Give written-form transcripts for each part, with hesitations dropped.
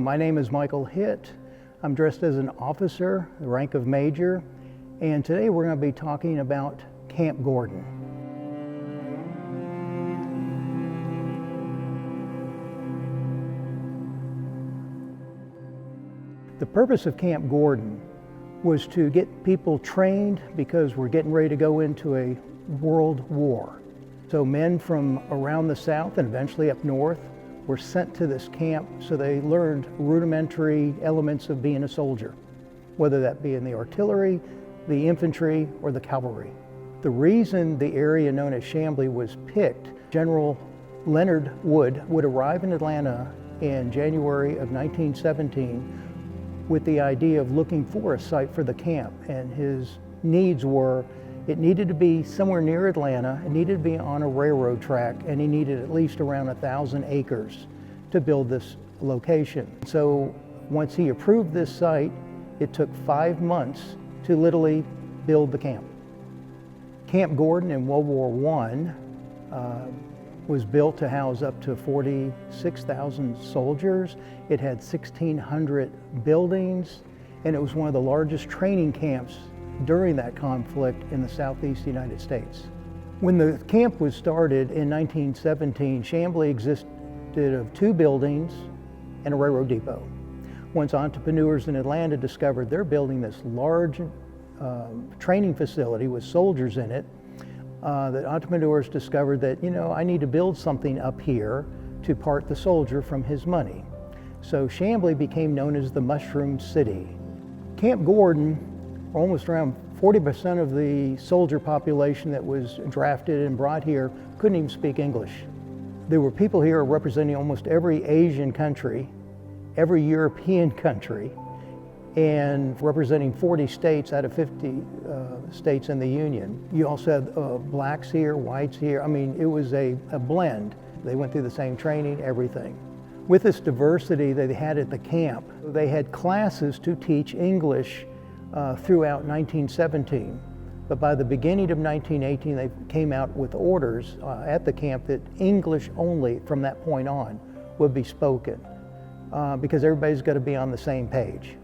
My name is Michael Hitt. I'm dressed as an officer, the rank of major, and today we're going to be talking about Camp Gordon. The purpose of Camp Gordon was to get people trained because we're getting ready to go into a world war. So men from around the South and eventually up north were sent to this camp so they learned rudimentary elements of being a soldier, whether that be in the artillery, the infantry, or the cavalry. The reason the area known as Chamblee was picked, General Leonard Wood would arrive in Atlanta in January of 1917 with the idea of looking for a site for the camp, and his needs were, it needed to be somewhere near Atlanta, it needed to be on a railroad track, and he needed at least around 1,000 acres to build this location. So once he approved this site, it took 5 months to literally build the camp. Camp Gordon in World War I was built to house up to 46,000 soldiers. It had 1,600 buildings, and it was one of the largest training camps during that conflict in the southeast United States. When the camp was started in 1917, Chamblee existed of 2 buildings and a railroad depot. Once entrepreneurs in Atlanta discovered they're building this large training facility with soldiers in it, the entrepreneurs discovered that, I need to build something up here to part the soldier from his money. So Chamblee became known as the Mushroom City. Camp Gordon, almost around 40% of the soldier population that was drafted and brought here couldn't even speak English. There were people here representing almost every Asian country, every European country, and representing 40 states out of 50 states in the Union. You also had blacks here, whites here. I mean, it was a blend. They went through the same training, everything. With this diversity that they had at the camp, they had classes to teach English throughout 1917. But by the beginning of 1918, they came out with orders at the camp that English only from that point on would be spoken because everybody's got to be on the same page.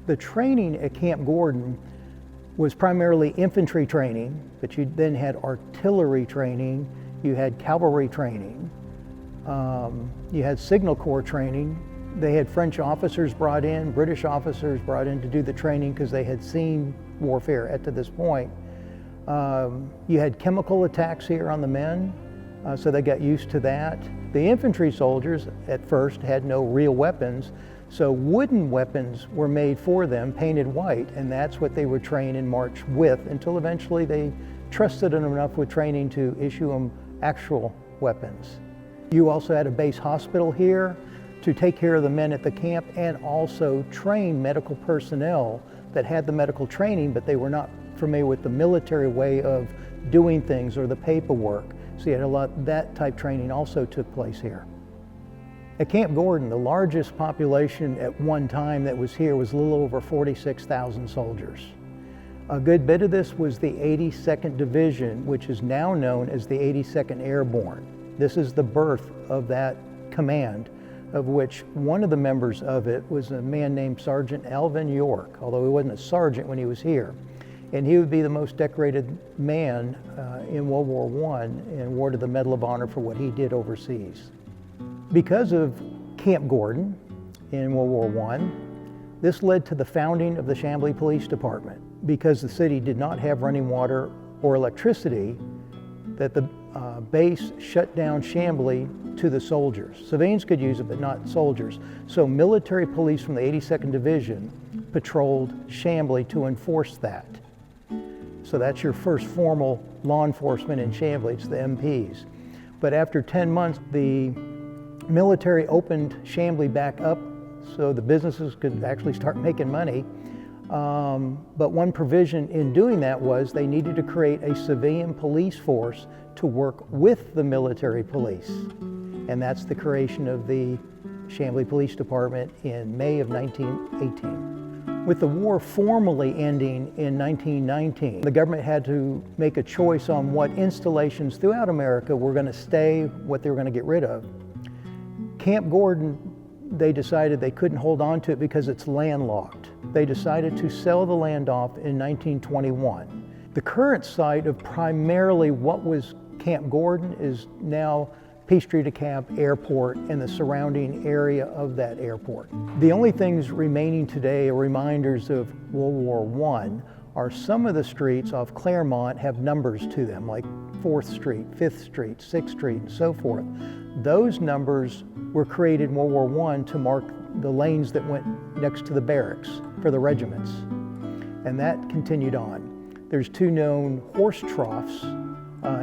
The training at Camp Gordon was primarily infantry training, but you then had artillery training, you had cavalry training, you had signal corps training. They had French officers brought in, British officers brought in to do the training because they had seen warfare up to this point. You had chemical attacks here on the men, so they got used to that. The infantry soldiers at first had no real weapons, so wooden weapons were made for them, painted white, and that's what they would train and march with until eventually they trusted them enough with training to issue them actual weapons. You also had a base hospital here to take care of the men at the camp and also train medical personnel that had the medical training, but they were not familiar with the military way of doing things or the paperwork. So you had a lot, that type training also took place here. At Camp Gordon, the largest population at one time that was here was a little over 46,000 soldiers. A good bit of this was the 82nd Division, which is now known as the 82nd Airborne. This is the birth of that command, of which one of the members of it was a man named Sergeant Alvin York, although he wasn't a sergeant when he was here. And he would be the most decorated man in World War I and awarded the Medal of Honor for what he did overseas. Because of Camp Gordon in World War I, this led to the founding of the Chamblee Police Department. Because the city did not have running water or electricity, that the base shut down Chamblee to the soldiers. Civilians could use it, but not soldiers. So military police from the 82nd Division patrolled Chamblee to enforce that. So that's your first formal law enforcement in Chamblee, it's the MPs. But after 10 months, the military opened Chamblee back up so the businesses could actually start making money. But one provision in doing that was they needed to create a civilian police force to work with the military police. And that's the creation of the Chamblee Police Department in May of 1918. With the war formally ending in 1919, the government had to make a choice on what installations throughout America were going to stay, what they were going to get rid of. Camp Gordon they decided they couldn't hold on to it because it's landlocked. They decided to sell the land off in 1921. The current site of primarily what was Camp Gordon is now Peachtree DeKalb Airport and the surrounding area of that airport. The only things remaining today are reminders of World War I are some of the streets off Claremont have numbers to them, like 4th Street, 5th Street, 6th Street, and so forth. Those numbers were created in World War I to mark the lanes that went next to the barracks for the regiments. And that continued on. There's 2 known horse troughs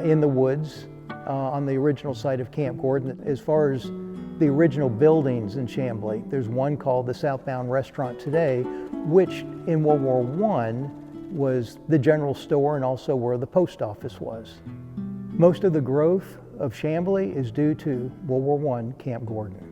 in the woods on the original site of Camp Gordon. As far as the original buildings in Chamblee, there's one called the Southbound Restaurant today, which in World War I was the general store and also where the post office was. Most of the growth of Chamblee is due to World War I Camp Gordon.